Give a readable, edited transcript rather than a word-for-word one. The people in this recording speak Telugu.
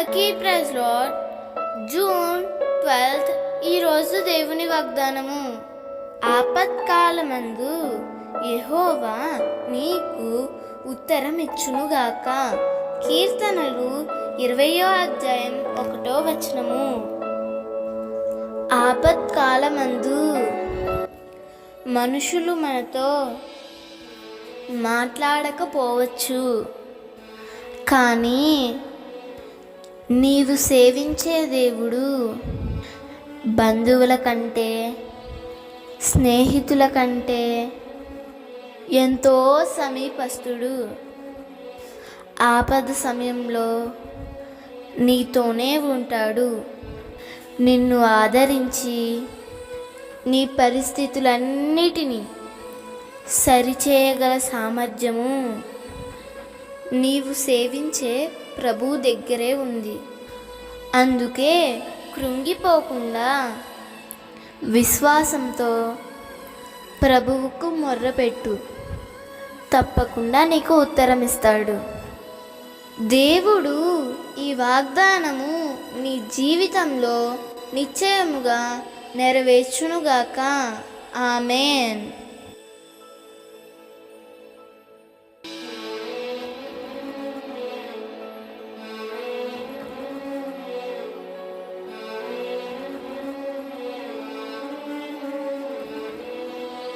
అందరికీ ప్రైజ్ లార్డ్. జూన్ 12 ఈరోజు దేవుని వాగ్దానము. ఆపత్కాలమందు యెహోవా నీకు ఉత్తరం ఇచ్చునుగాక. కీర్తనలు 20వ అధ్యాయం 1వ వచనము. ఆపత్కాలమందు మనుషులు మనతో మాట్లాడకపోవచ్చు, కానీ నీవు సేవించే దేవుడు బంధువుల కంటే, స్నేహితుల కంటే ఎంతో సమీపస్తుడు. ఆపద సమయంలో నీతోనే ఉంటాడు. నిన్ను ఆదరించి నీ పరిస్థితులన్నిటినీ సరిచేయగల సామర్థ్యము నీవు సేవించే ప్రభు దగ్గరే ఉంది. అందుకే కృంగిపోకుండా విశ్వాసంతో ప్రభువుకు మొర్రపెట్టు. తప్పకుండా నీకు ఉత్తరం ఇస్తాడు. దేవుడు ఈ వాగ్దానము నీ జీవితంలో నిశ్చయముగా నెరవేర్చునుగాక. ఆమేన్.